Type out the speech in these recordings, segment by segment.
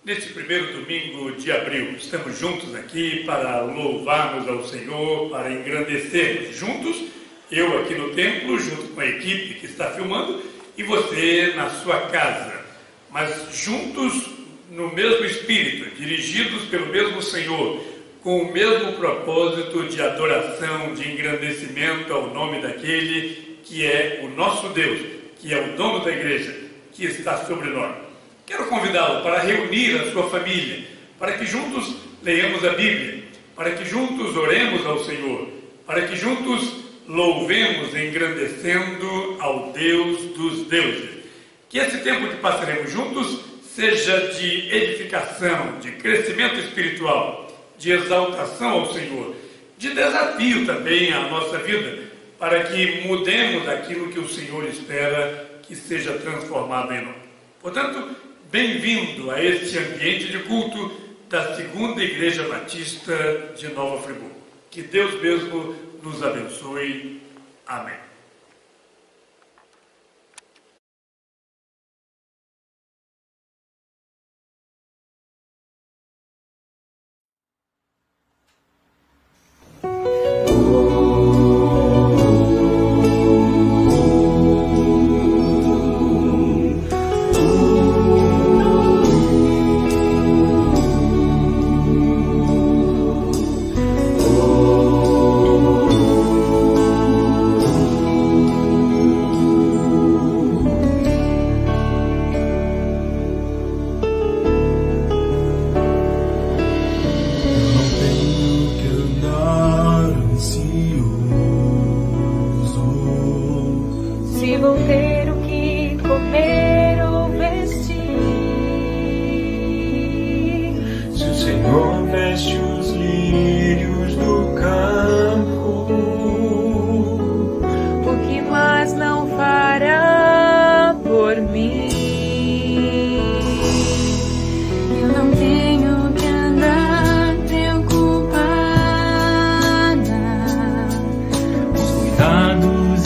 Neste primeiro domingo de abril, estamos juntos aqui para louvarmos ao Senhor, para engrandecermos juntos, eu aqui no templo, junto com a equipe que está filmando, e você na sua casa, mas juntos no mesmo espírito, dirigidos pelo mesmo Senhor, com o mesmo propósito de adoração, de engrandecimento ao nome daquele que é o nosso Deus, que é o dono da igreja, que está sobre nós. Quero convidá-lo para reunir a sua família, para que juntos leiamos a Bíblia, para que juntos oremos ao Senhor, para que juntos louvemos engrandecendo ao Deus dos deuses. Que esse tempo que passaremos juntos seja de edificação, de crescimento espiritual, de exaltação ao Senhor, de desafio também à nossa vida, para que mudemos aquilo que o Senhor espera que seja transformado em nós. Portanto, bem-vindo a este ambiente de culto da Segunda Igreja Batista de Nova Friburgo. Que Deus mesmo nos abençoe. Amém.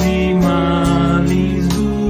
E males do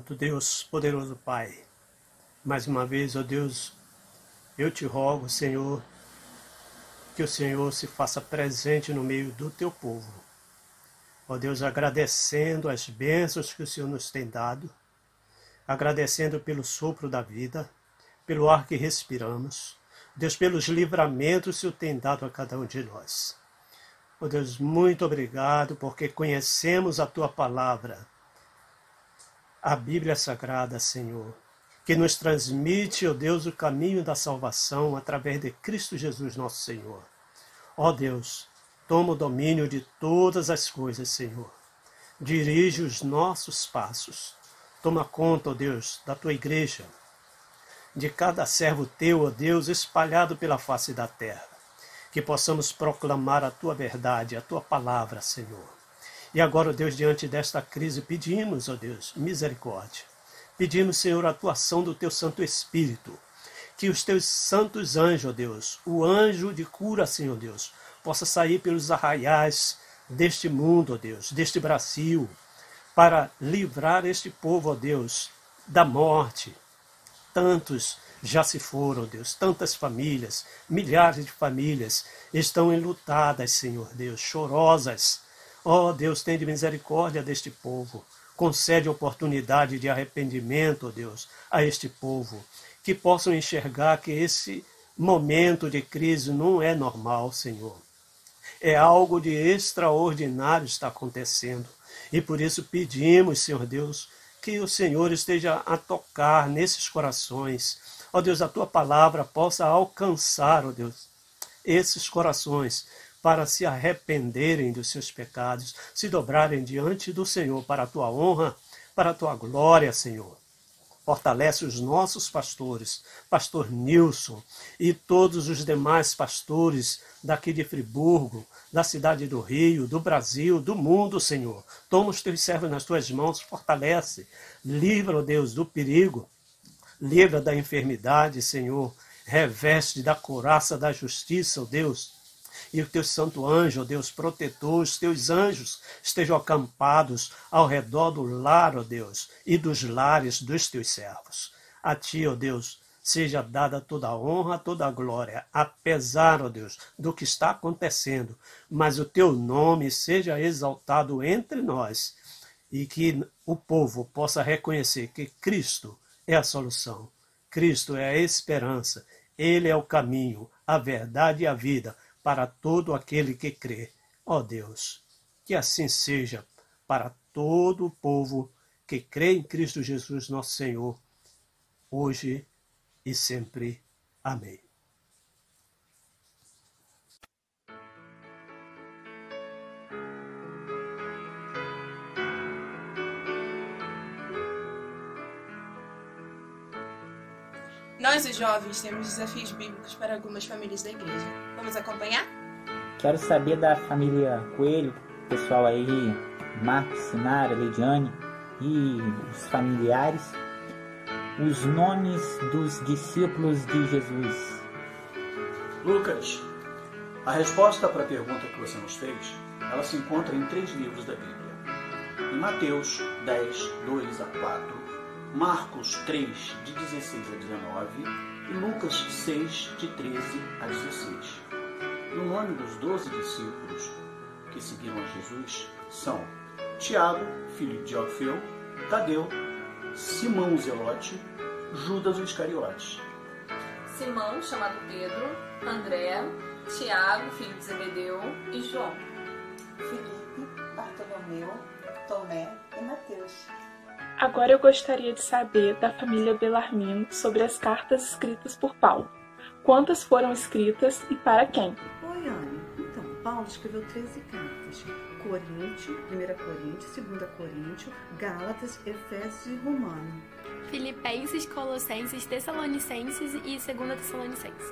Santo, Deus poderoso Pai, mais uma vez, ó Deus, eu te rogo, Senhor, que o Senhor se faça presente no meio do teu povo. Ó Deus, agradecendo as bênçãos que o Senhor nos tem dado, agradecendo pelo sopro da vida, pelo ar que respiramos, Deus, pelos livramentos que o Senhor tem dado a cada um de nós. Ó Deus, muito obrigado, porque conhecemos a tua palavra, a Bíblia Sagrada, Senhor, que nos transmite, ó Deus, o caminho da salvação através de Cristo Jesus, nosso Senhor. Ó Deus, toma o domínio de todas as coisas, Senhor. Dirige os nossos passos. Toma conta, ó Deus, da tua igreja, de cada servo teu, ó Deus, espalhado pela face da terra. Que possamos proclamar a tua verdade, a tua palavra, Senhor. E agora, ó Deus, diante desta crise, pedimos, ó Deus, misericórdia. Pedimos, Senhor, a atuação do teu Santo Espírito. Que os teus santos anjos, ó Deus, o anjo de cura, Senhor Deus, possa sair pelos arraiais deste mundo, ó Deus, deste Brasil, para livrar este povo, ó Deus, da morte. Tantos já se foram, ó Deus, tantas famílias, milhares de famílias estão enlutadas, Senhor Deus, chorosas. Ó Deus, tem de misericórdia deste povo. Concede oportunidade de arrependimento, ó Deus, a este povo. Que possam enxergar que esse momento de crise não é normal, Senhor. É algo de extraordinário está acontecendo. E por isso pedimos, Senhor Deus, que o Senhor esteja a tocar nesses corações. Ó Deus, a tua palavra possa alcançar, ó Deus, esses corações, para se arrependerem dos seus pecados, se dobrarem diante do Senhor para a tua honra, para a tua glória, Senhor. Fortalece os nossos pastores, pastor Nilson e todos os demais pastores daqui de Friburgo, da cidade do Rio, do Brasil, do mundo, Senhor. Toma os teus servos nas tuas mãos, fortalece, livra, ó Deus, do perigo, livra da enfermidade, Senhor, reveste da couraça da justiça, ó Deus. E o teu santo anjo, ó Deus, protetor, os teus anjos estejam acampados ao redor do lar, ó Deus, e dos lares dos teus servos. A ti, ó Deus, seja dada toda a honra, toda a glória, apesar, ó Deus, do que está acontecendo, mas o teu nome seja exaltado entre nós e que o povo possa reconhecer que Cristo é a solução, Cristo é a esperança, Ele é o caminho, a verdade e a vida, para todo aquele que crê. Ó Deus, que assim seja para todo o povo que crê em Cristo Jesus, nosso Senhor, hoje e sempre. Amém. Nós, os jovens, temos desafios bíblicos para algumas famílias da igreja. Vamos acompanhar? Quero saber da família Coelho, pessoal aí, Marcos, Sinara, Leidiane e os familiares, os nomes dos discípulos de Jesus. Lucas, a resposta para a pergunta que você nos fez, ela se encontra em 3 livros da Bíblia. Em Mateus 10, 2 a 4, Marcos 3, de 16 a 19 e Lucas 6, de 13 a 16. E o nome dos 12 discípulos que seguiram a Jesus são Tiago, filho de Alfeu, Tadeu, Simão Zelote, Judas o Iscariote. Simão, chamado Pedro, André, Tiago, filho de Zebedeu, e João. Filipe, Bartolomeu, Tomé e Mateus. Agora eu gostaria de saber da família Bellarmino sobre as cartas escritas por Paulo. Quantas foram escritas e para quem? Oi, Anne. Então, Paulo escreveu 13 cartas. Coríntios, 1 Coríntios, 2 Coríntios, Gálatas, Efésios e Romano. Filipenses, Colossenses, Tessalonicenses e 2 Tessalonicenses.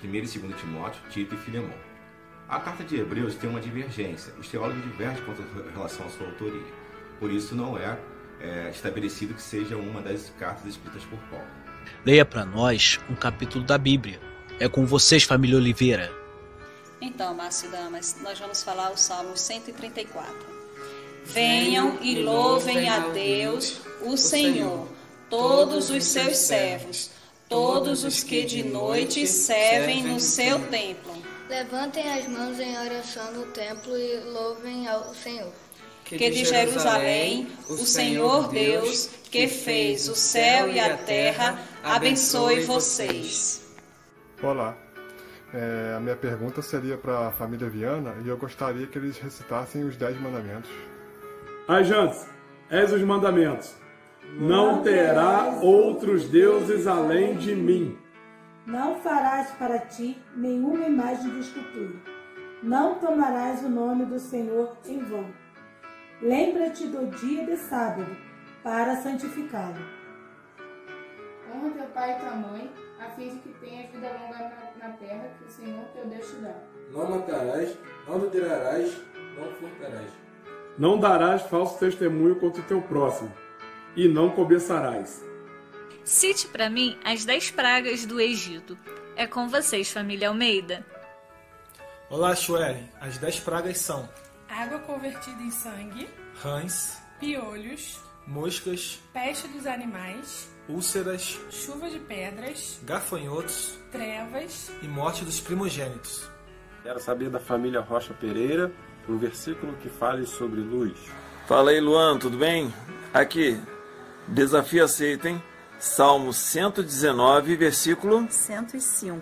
1 e 2 Timóteo, Tito e Filemão. A carta de Hebreus tem uma divergência. Os teólogos divergem quanto à relação à sua autoria. Por isso não é estabelecido que seja uma das cartas escritas por Paulo. Leia para nós um capítulo da Bíblia. É com vocês, família Oliveira. Então, Márcio Damas, nós vamos falar o Salmo 134. Venham e louvem a Deus, o Senhor, todos os seus servos, todos os que de noite servem no seu templo. Levantem as mãos em oração no templo e louvem ao Senhor. Que de Jerusalém, o Senhor Deus, que fez o céu e a terra, abençoe vocês. Olá, a minha pergunta seria para a família Viana e eu gostaria que eles recitassem os 10 mandamentos. Jantes, és os mandamentos. Não terá outros deuses além de mim. Não farás para ti nenhuma imagem de escultura. Não tomarás o nome do Senhor em vão. Lembra-te do dia de sábado, para santificá-lo. Honra teu pai e tua mãe, a fim de que tenhas vida longa na terra que o Senhor teu Deus te dá. Não matarás, não adulterarás, não furtarás. Não darás falso testemunho contra o teu próximo, e não cobiçarás. Cite para mim as 10 pragas do Egito. É com vocês, família Almeida. Olá, Sueli. As 10 pragas são: água convertida em sangue, rãs, piolhos, moscas, peste dos animais, úlceras, chuva de pedras, gafanhotos, trevas e morte dos primogênitos. Quero saber da família Rocha Pereira, um versículo que fale sobre luz. Fala aí, Luan, tudo bem? Aqui, desafio aceito, hein? Salmo 119, versículo 105.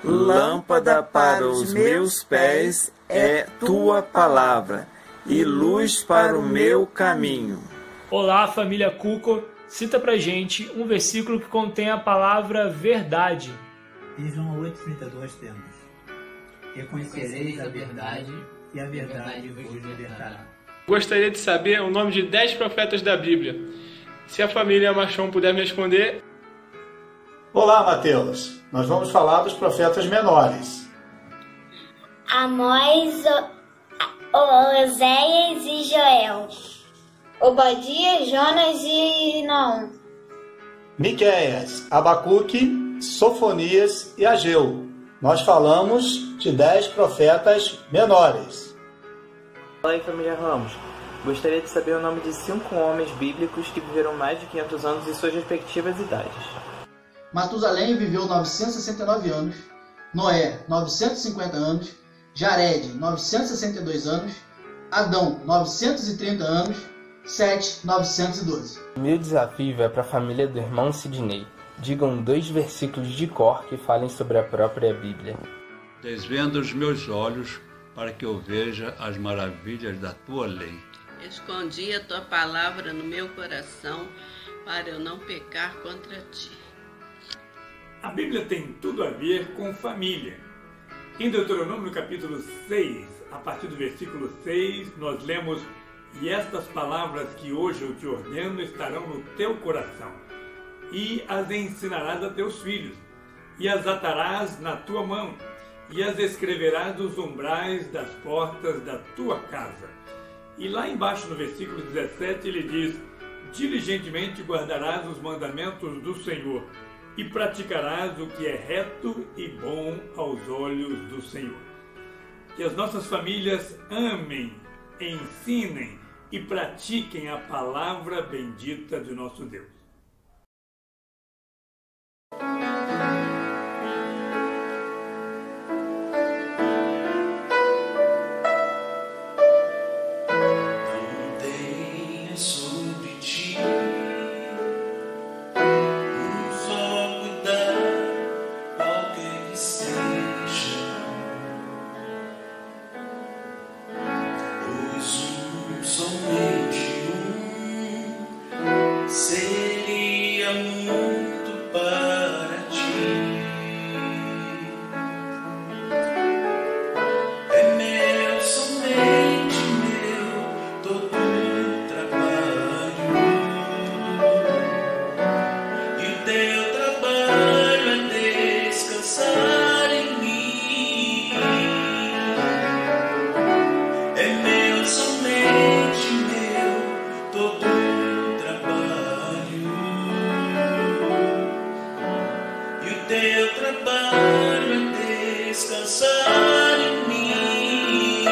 Lâmpada para os meus pés é tua palavra e luz para o meu caminho. Olá, família Cuco. Cita pra gente um versículo que contém a palavra verdade. Em João 8,32 temos: reconhecereis a verdade e a verdade vos libertará. Gostaria de saber o nome de 10 profetas da Bíblia. Se a família Machon puder me responder. Olá, Mateus. Nós vamos falar dos profetas menores. Amós, Oséias e Joel. Obadias, Jonas e Naum. Miqueias, Abacuque, Sofonias e Ageu. Nós falamos de 10 profetas menores. Olá aí, família Ramos. Gostaria de saber o nome de 5 homens bíblicos que viveram mais de 500 anos e suas respectivas idades. Matusalém viveu 969 anos, Noé 950 anos, Jared 962 anos, Adão 930 anos, Sete 912. Meu desafio é para a família do irmão Sidney. Digam 2 versículos de cor que falem sobre a própria Bíblia. Desvenda os meus olhos para que eu veja as maravilhas da tua lei. Escondi a tua palavra no meu coração para eu não pecar contra ti. A Bíblia tem tudo a ver com família. Em Deuteronômio capítulo 6, a partir do versículo 6, nós lemos: e estas palavras que hoje eu te ordeno estarão no teu coração, e as ensinarás a teus filhos, e as atarás na tua mão, e as escreverás nos umbrais das portas da tua casa. E lá embaixo no versículo 17 ele diz: diligentemente guardarás os mandamentos do Senhor, e praticarás o que é reto e bom aos olhos do Senhor. Que as nossas famílias amem, ensinem e pratiquem a palavra bendita de nosso Deus. Seria muito para ti. É meu, somente meu, todo o trabalho. E o teu trabalho é descansar em mim. É meu, somente meu, todo o trabalho. E o teu trabalho é descansar em mim.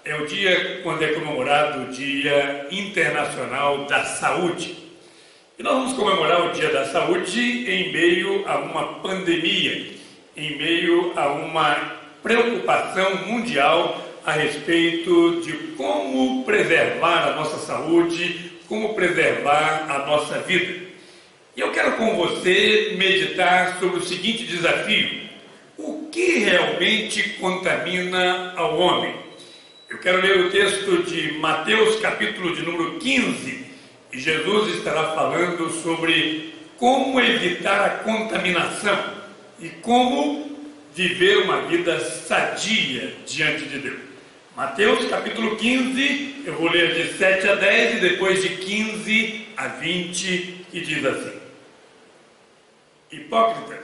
é o dia quando é comemorado o Dia Internacional da Saúde. E nós vamos comemorar o Dia da Saúde em meio a uma pandemia, em meio a uma preocupação mundial a respeito de como preservar a nossa saúde, como preservar a nossa vida. E eu quero com você meditar sobre o seguinte desafio: o que realmente contamina ao homem? Eu quero ler o texto de Mateus, capítulo de número 15, e Jesus estará falando sobre como evitar a contaminação e como viver uma vida sadia diante de Deus. Mateus, capítulo 15, eu vou ler de 7 a 10 e depois de 15 a 20, e diz assim: Hipócritas,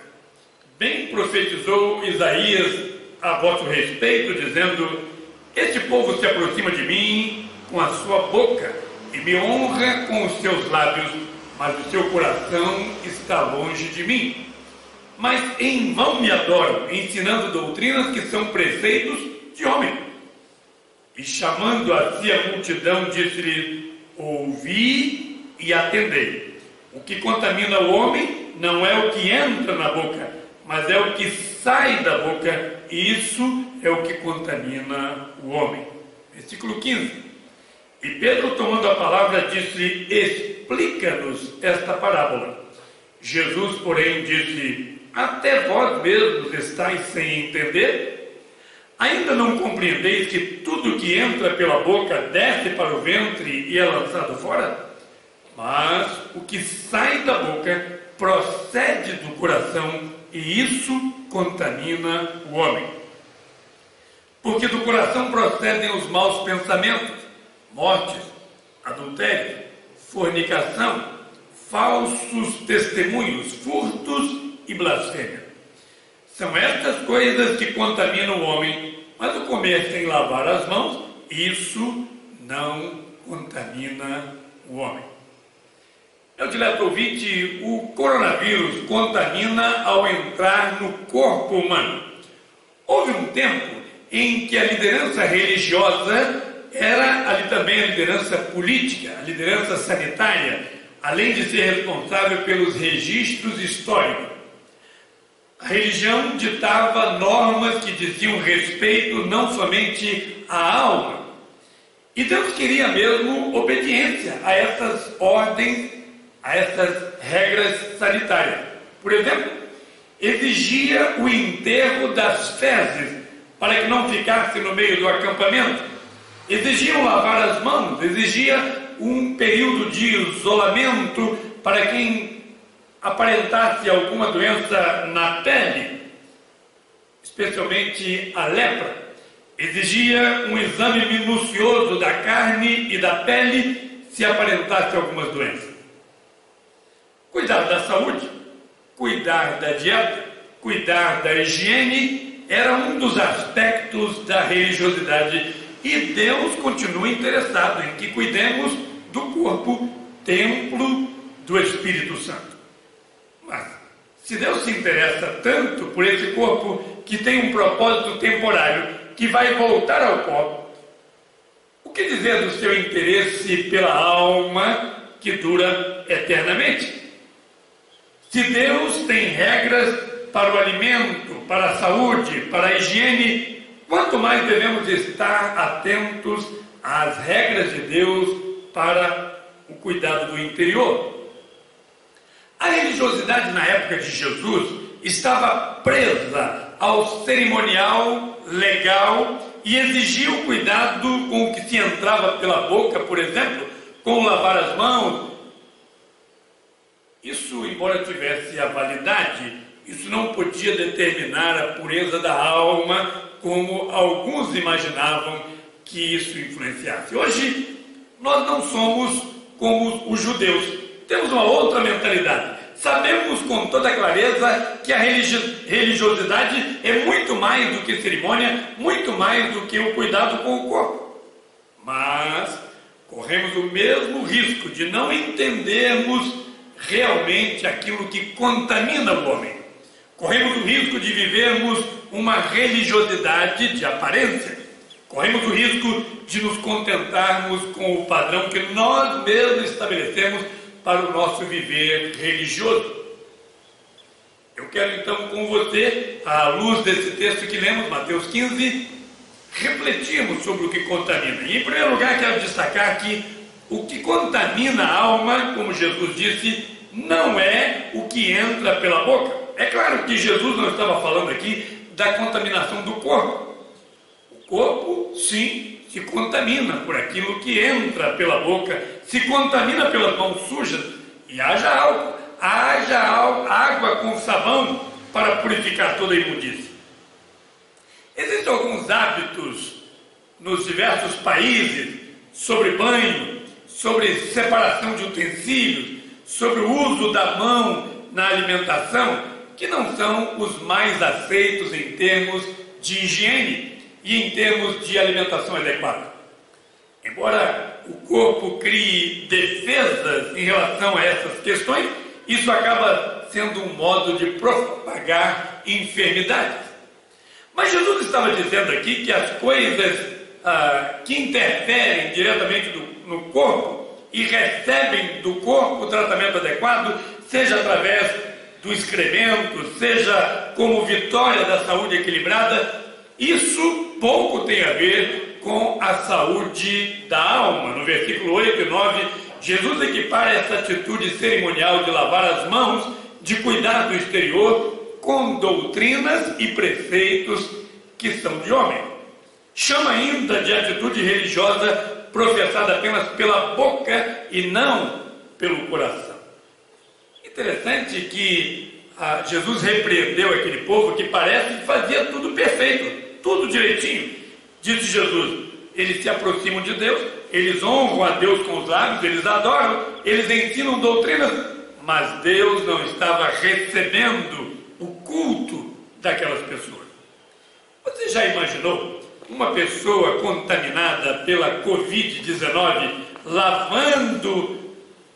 bem profetizou Isaías a vosso respeito, dizendo: este povo se aproxima de mim com a sua boca e me honra com os seus lábios, mas o seu coração está longe de mim. Mas em vão me adoram, ensinando doutrinas que são preceitos de homem. E chamando a si a multidão, disse-lhe: ouvi e atendei. O que contamina o homem não é o que entra na boca, mas é o que sai da boca, e isso é o que contamina o homem. Versículo 15. E Pedro, tomando a palavra, disse: explica-nos esta parábola. Jesus, porém, disse: até vós mesmos estáis sem entender? Ainda não compreendeis que tudo que entra pela boca desce para o ventre e é lançado fora? Mas o que sai da boca procede do coração, e isso contamina o homem. Porque do coração procedem os maus pensamentos, mortes, adultério, fornicação, falsos testemunhos, furtos e blasfêmia. São estas coisas que contaminam o homem, mas o comer sem lavar as mãos, isso não contamina o homem. Meu dileto ouvinte, o coronavírus contamina ao entrar no corpo humano. Houve um tempo em que a liderança religiosa era ali também a liderança política, a liderança sanitária, além de ser responsável pelos registros históricos. A religião ditava normas que diziam respeito não somente à alma. E Deus queria mesmo obediência a essas ordens, a essas regras sanitárias. Por exemplo, exigia o enterro das fezes para que não ficasse no meio do acampamento. Exigiam lavar as mãos, exigia um período de isolamento para quem aparentasse alguma doença na pele, especialmente a lepra. Exigia um exame minucioso da carne e da pele se aparentasse algumas doenças. Cuidar da saúde, cuidar da dieta, cuidar da higiene era um dos aspectos da religiosidade, e Deus continua interessado em que cuidemos do corpo, templo do Espírito Santo. Mas, se Deus se interessa tanto por esse corpo que tem um propósito temporário, que vai voltar ao pó, o que dizer do seu interesse pela alma que dura eternamente? Se Deus tem regras para o alimento, para a saúde, para a higiene, quanto mais devemos estar atentos às regras de Deus para o cuidado do interior. A religiosidade na época de Jesus estava presa ao cerimonial legal e exigia o cuidado com o que se entrava pela boca, por exemplo, com lavar as mãos. Isso, embora tivesse a validade, isso não podia determinar a pureza da alma, como alguns imaginavam que isso influenciasse. Hoje, nós não somos como os judeus. Temos uma outra mentalidade. Sabemos com toda clareza que a religiosidade é muito mais do que cerimônia, muito mais do que o cuidado com o corpo. Mas corremos o mesmo risco de não entendermos realmente aquilo que contamina o homem. Corremos o risco de vivermos uma religiosidade de aparência. corremos o risco de nos contentarmos com o padrão que nós mesmos estabelecemos para o nosso viver religioso. Eu quero então com você, à luz desse texto que lemos, Mateus 15, refletirmos sobre o que contamina. E em primeiro lugar quero destacar que o que contamina a alma, como Jesus disse, não é o que entra pela boca. É claro que Jesus não estava falando aqui da contaminação do corpo. O corpo, sim, se contamina por aquilo que entra pela boca, se contamina pelas mãos sujas, e haja álcool, haja água com sabão para purificar toda a imundícia. Existem alguns hábitos nos diversos países sobre banho, sobre separação de utensílios, sobre o uso da mão na alimentação, que não são os mais aceitos em termos de higiene e em termos de alimentação adequada. Embora o corpo crie defesas em relação a essas questões, isso acaba sendo um modo de propagar enfermidades. Mas Jesus estava dizendo aqui que as coisas que interferem diretamente no corpo e recebem do corpo o tratamento adequado, seja através do excremento, seja como vitória da saúde equilibrada, isso pouco tem a ver com a saúde da alma. No versículo 8 e 9, Jesus equipara essa atitude cerimonial de lavar as mãos, de cuidar do exterior, com doutrinas e preceitos que são de homem. Chama ainda de atitude religiosa professada apenas pela boca e não pelo coração. Interessante que Jesus repreendeu aquele povo que parece que fazia tudo perfeito, tudo direitinho. Disse Jesus, eles se aproximam de Deus, eles honram a Deus com os lábios, eles adoram, eles ensinam doutrinas, mas Deus não estava recebendo o culto daquelas pessoas. Você já imaginou uma pessoa contaminada pela Covid-19 lavando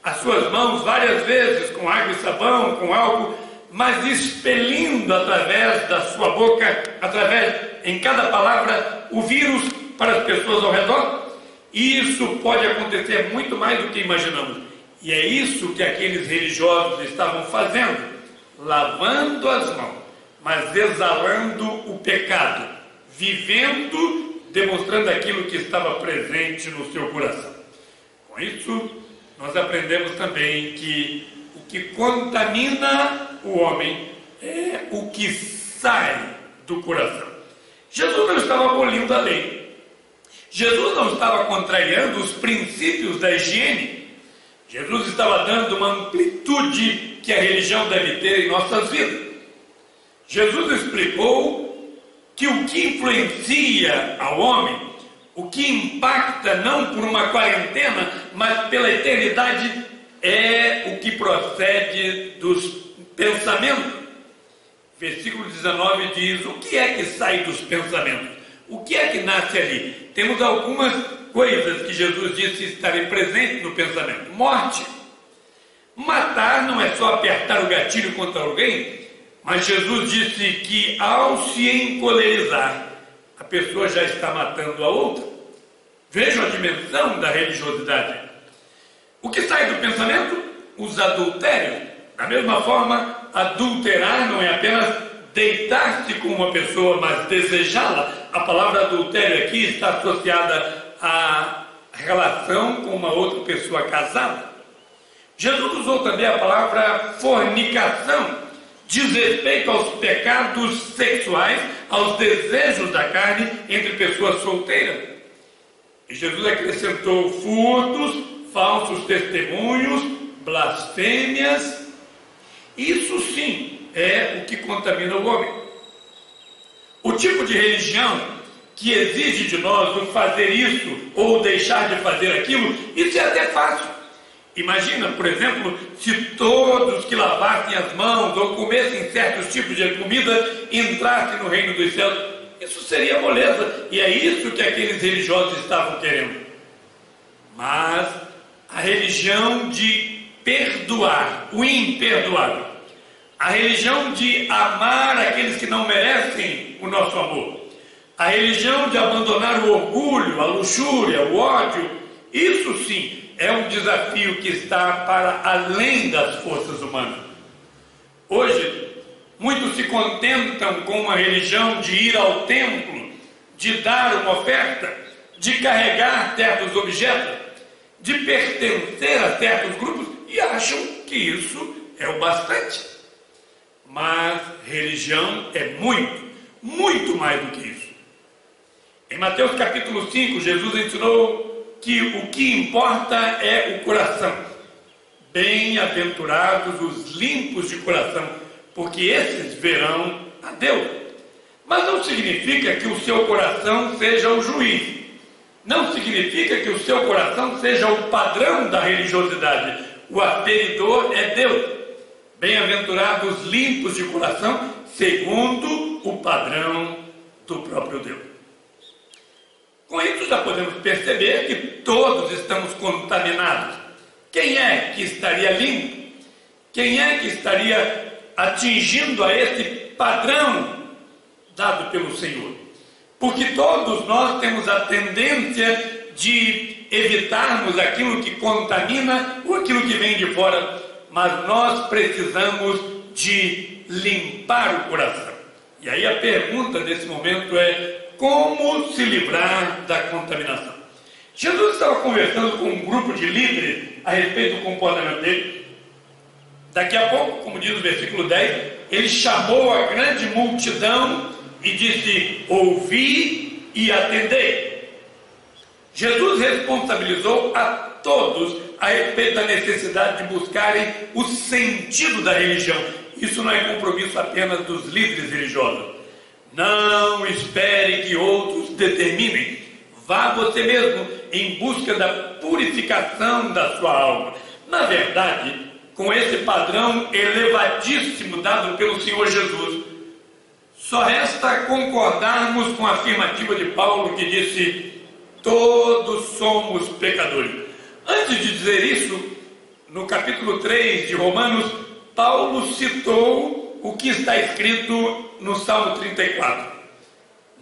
as suas mãos várias vezes com água e sabão, com álcool, mas expelindo através da sua boca, em cada palavra, o vírus para as pessoas ao redor? Isso pode acontecer muito mais do que imaginamos. E é isso que aqueles religiosos estavam fazendo, lavando as mãos, mas exalando o pecado, vivendo, demonstrando aquilo que estava presente no seu coração. Com isso, nós aprendemos também que o que contamina o homem é o que sai do coração. Jesus não estava abolindo a lei. Jesus não estava contrariando os princípios da higiene. Jesus estava dando uma amplitude que a religião deve ter em nossas vidas. Jesus explicou que o que influencia ao homem, o que impacta não por uma quarentena, mas pela eternidade, é o que procede dos pensamentos. Versículo 19 diz, o que é que sai dos pensamentos? O que é que nasce ali? Temos algumas coisas que Jesus disse estarem presentes no pensamento. Morte. Matar não é só apertar o gatilho contra alguém, mas Jesus disse que ao se encolerizar, a pessoa já está matando a outra. Vejam a dimensão da religiosidade. O que sai do pensamento? Os adultérios. Da mesma forma, adulterar não é apenas deitar-se com uma pessoa, mas desejá-la. A palavra adultério aqui está associada à relação com uma outra pessoa casada. Jesus usou também a palavra fornicação, diz respeito aos pecados sexuais, aos desejos da carne entre pessoas solteiras. E Jesus acrescentou furtos, falsos testemunhos, blasfêmias. Isso sim é o que contamina o homem. O tipo de religião que exige de nós o fazer isso ou deixar de fazer aquilo, isso é até fácil. Imagina, por exemplo, se todos que lavassem as mãos ou comessem certos tipos de comida entrassem no reino dos céus. Isso seria moleza, e é isso que aqueles religiosos estavam querendo. Mas a religião de perdoar o imperdoável, a religião de amar aqueles que não merecem o nosso amor, A religião de abandonar o orgulho, a luxúria, o ódio, isso sim é um desafio que está para além das forças humanas. Hoje, muitos se contentam com uma religião de ir ao templo, de dar uma oferta, de carregar certos objetos, de pertencer a certos grupos e acham que isso é o bastante. Mas religião é muito, muito mais do que isso. Em Mateus capítulo 5, Jesus ensinou que o que importa é o coração. Bem-aventurados os limpos de coração, porque esses verão a Deus. Mas não significa que o seu coração seja o juiz. Não significa que o seu coração seja o padrão da religiosidade. O aferidor é Deus. Bem-aventurados limpos de coração, segundo o padrão do próprio Deus. Com isso já podemos perceber que todos estamos contaminados. Quem é que estaria limpo? Quem é que estaria atingindo a esse padrão dado pelo Senhor? Porque todos nós temos a tendência de evitarmos aquilo que contamina ou aquilo que vem de fora, mas nós precisamos de limpar o coração. E aí a pergunta desse momento é: como se livrar da contaminação? Jesus estava conversando com um grupo de líderes a respeito do comportamento dele. Daqui a pouco, como diz o versículo 10, ele chamou a grande multidão e disse: ouvi e atendei. Jesus responsabilizou a todos a respeito da necessidade de buscarem o sentido da religião. Isso não é compromisso apenas dos líderes religiosos. Não espere que outros determinem. Vá você mesmo em busca da purificação da sua alma. Na verdade, com esse padrão elevadíssimo dado pelo Senhor Jesus, só resta concordarmos com a afirmativa de Paulo que disse: todos somos pecadores. Antes de dizer isso, no capítulo 3 de Romanos, Paulo citou o que está escrito no Salmo 34.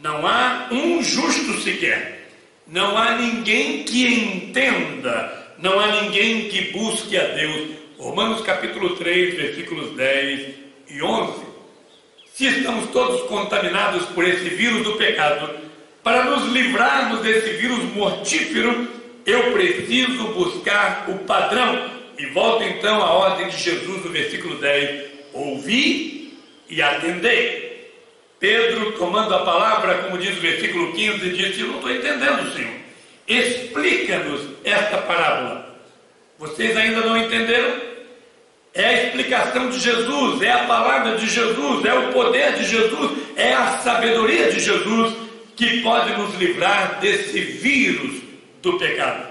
Não há um justo sequer. Não há ninguém que entenda. Não há ninguém que busque a Deus. Romanos capítulo 3, versículos 10 e 11. Se estamos todos contaminados por esse vírus do pecado, para nos livrarmos desse vírus mortífero, eu preciso buscar o padrão. E volto então à ordem de Jesus no versículo 10. Ouvi e atendei. Pedro, tomando a palavra, como diz o versículo 15, disse: eu não estou entendendo, Senhor. Explica-nos esta parábola. Vocês ainda não entenderam? É a explicação de Jesus, é a palavra de Jesus, é o poder de Jesus, é a sabedoria de Jesus que pode nos livrar desse vírus do pecado.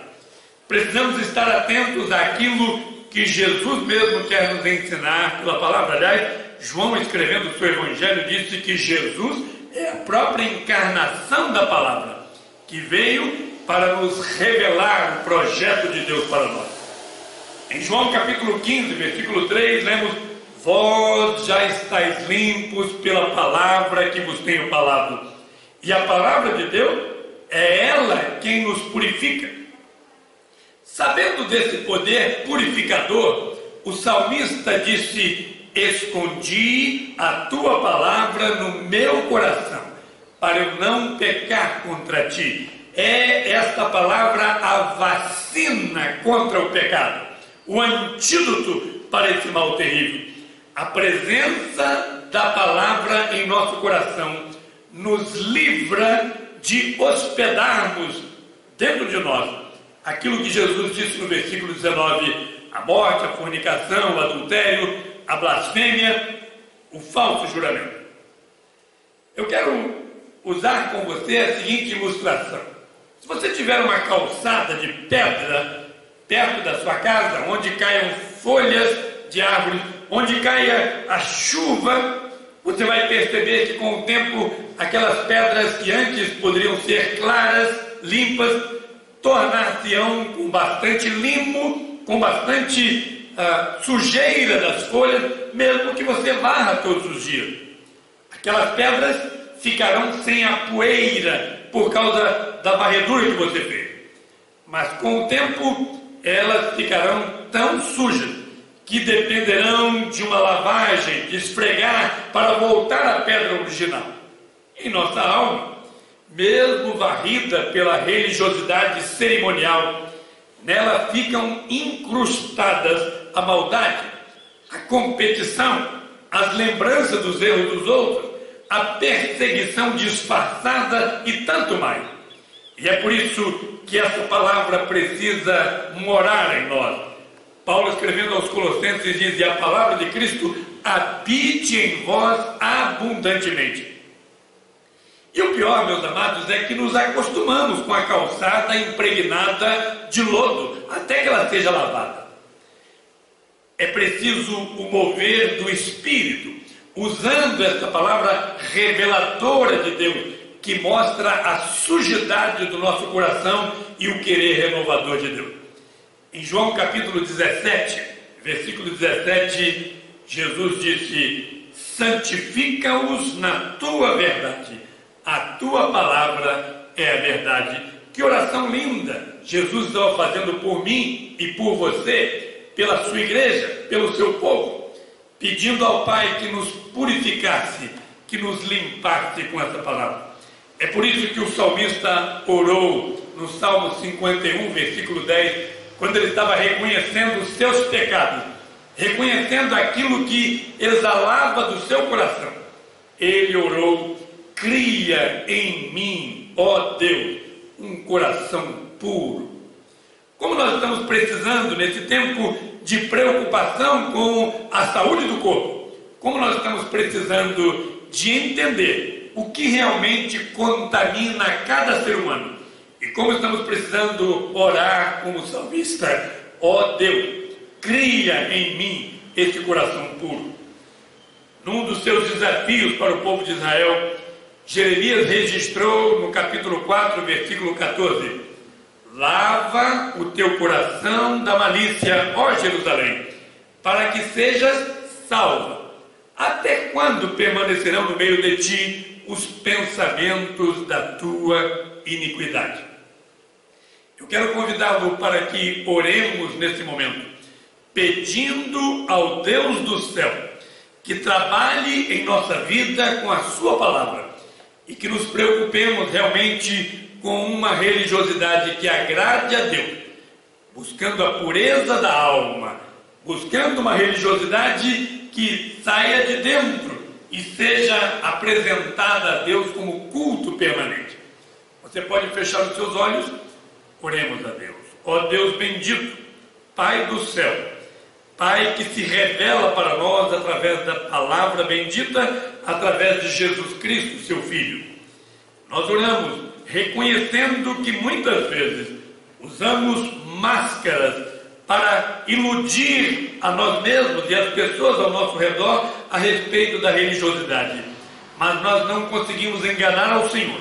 Precisamos estar atentos àquilo que Jesus mesmo quer nos ensinar pela palavra. Aliás, João, escrevendo o seu evangelho, disse que Jesus é a própria encarnação da palavra, que veio para nos revelar o projeto de Deus para nós. Em João capítulo 15, versículo 3, lemos: vós já estáis limpos pela palavra que vos tenho falado. E a palavra de Deus é ela quem nos purifica. Sabendo desse poder purificador, o salmista disse: escondi a tua palavra no meu coração, para eu não pecar contra ti. É esta palavra a vacina contra o pecado, o antídoto para esse mal terrível. A presença da palavra em nosso coração nos livra de hospedarmos dentro de nós aquilo que Jesus disse no versículo 19: a morte, a fornicação, o adultério, a blasfêmia, o falso juramento. Eu quero usar com você a seguinte ilustração. Se você tiver uma calçada de pedra perto da sua casa, onde caiam folhas de árvores, onde caia a chuva, você vai perceber que com o tempo aquelas pedras que antes poderiam ser claras, limpas, tornar-se-ão com bastante limo, com bastante sujeira das folhas, mesmo que você varra todos os dias. Aquelas pedras ficarão sem a poeira por causa da varredura que você fez. Mas com o tempo, elas ficarão tão sujas que dependerão de uma lavagem, de esfregar para voltar à pedra original. Em nossa alma, mesmo varrida pela religiosidade cerimonial, nela ficam incrustadas a maldade, a competição, as lembranças dos erros dos outros, a perseguição disfarçada e tanto mais. E é por isso que essa palavra precisa morar em nós. Paulo, escrevendo aos Colossenses, diz: e a palavra de Cristo habite em vós abundantemente. E o pior, meus amados, é que nos acostumamos com a calçada impregnada de lodo, até que ela seja lavada. É preciso o mover do Espírito, usando essa palavra reveladora de Deus, que mostra a sujidade do nosso coração e o querer renovador de Deus. Em João capítulo 17, versículo 17, Jesus disse: santifica-os na tua verdade, a tua palavra é a verdade. Que oração linda Jesus estava fazendo por mim e por você, pela sua igreja, pelo seu povo, pedindo ao Pai que nos purificasse, que nos limpasse com essa palavra. É por isso que o salmista orou no Salmo 51, versículo 10, quando ele estava reconhecendo os seus pecados, reconhecendo aquilo que exalava do seu coração. Ele orou: cria em mim, ó Deus, um coração puro. Como nós estamos precisando nesse tempo de preocupação com a saúde do corpo, como nós estamos precisando de entender o que realmente contamina cada ser humano, e como estamos precisando orar como salmista: ó Deus, cria em mim este coração puro. Num dos seus desafios para o povo de Israel, Jeremias registrou no capítulo 4, versículo 14: lava o teu coração da malícia, ó Jerusalém, para que sejas salva. Até quando permanecerão no meio de ti os pensamentos da tua iniquidade? Eu quero convidá-lo para que oremos nesse momento, pedindo ao Deus do céu que trabalhe em nossa vida com a sua palavra e que nos preocupemos realmente com uma religiosidade que agrade a Deus, buscando a pureza da alma, buscando uma religiosidade que saia de dentro e seja apresentada a Deus como culto permanente. Você pode fechar os seus olhos? Oremos a Deus. Ó Deus bendito, Pai do céu, Pai que se revela para nós através da palavra bendita, através de Jesus Cristo, seu Filho. Nós oramos reconhecendo que muitas vezes usamos máscaras para iludir a nós mesmos e as pessoas ao nosso redor a respeito da religiosidade. Mas nós não conseguimos enganar ao Senhor.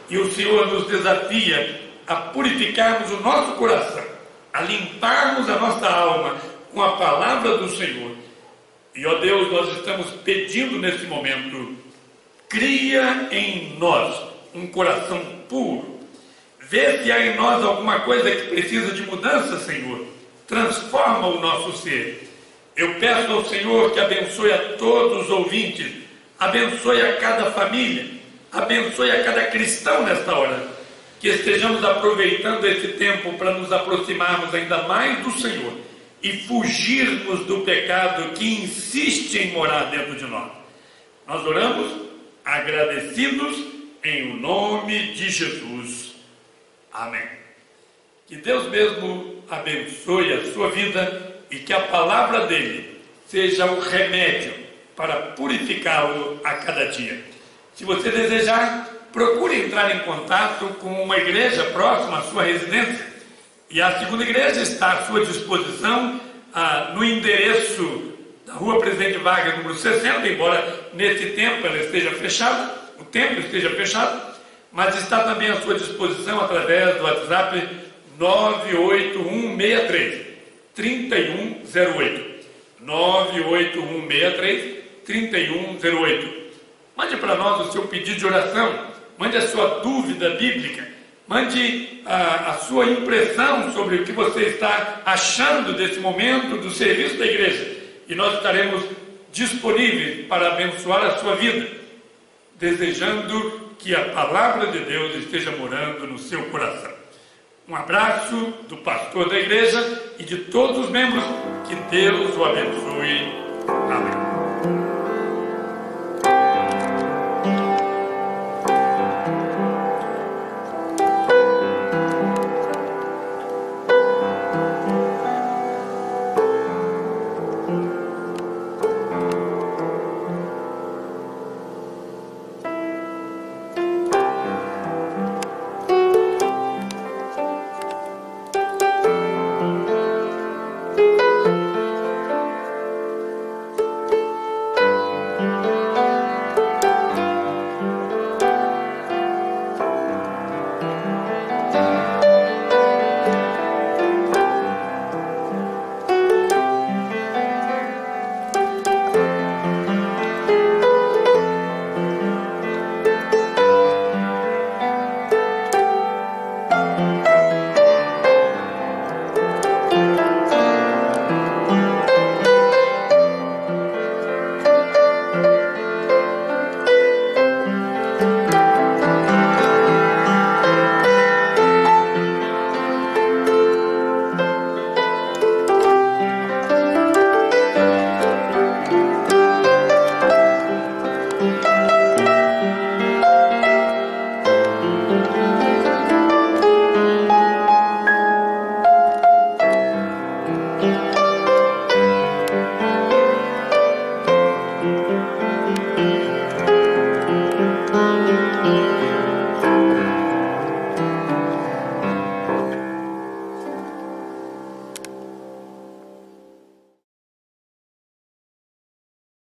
E o Senhor nos desafia a purificarmos o nosso coração, a limparmos a nossa alma com a palavra do Senhor. E, ó Deus, nós estamos pedindo nesse momento: cria em nós um coração puro. Vê se há em nós alguma coisa que precisa de mudança, Senhor. Transforma o nosso ser. Eu peço ao Senhor que abençoe a todos os ouvintes, abençoe a cada família, abençoe a cada cristão nesta hora. Que estejamos aproveitando esse tempo para nos aproximarmos ainda mais do Senhor e fugirmos do pecado que insiste em morar dentro de nós. Nós oramos agradecidos em o nome de Jesus. Amém. Que Deus mesmo abençoe a sua vida e que a palavra dele seja o remédio para purificá-lo a cada dia. Se você desejar, procure entrar em contato com uma igreja próxima à sua residência. E a segunda igreja está à sua disposição no endereço da Rua Presidente Vargas, número 60, embora nesse tempo ela esteja fechada, o templo esteja fechado, mas está também à sua disposição através do WhatsApp 98163-3108. 98163-3108. Mande para nós o seu pedido de oração, mande a sua dúvida bíblica, mande a sua impressão sobre o que você está achando desse momento do serviço da igreja. E nós estaremos disponíveis para abençoar a sua vida, desejando que a palavra de Deus esteja morando no seu coração. Um abraço do pastor da igreja e de todos os membros. Que Deus o abençoe.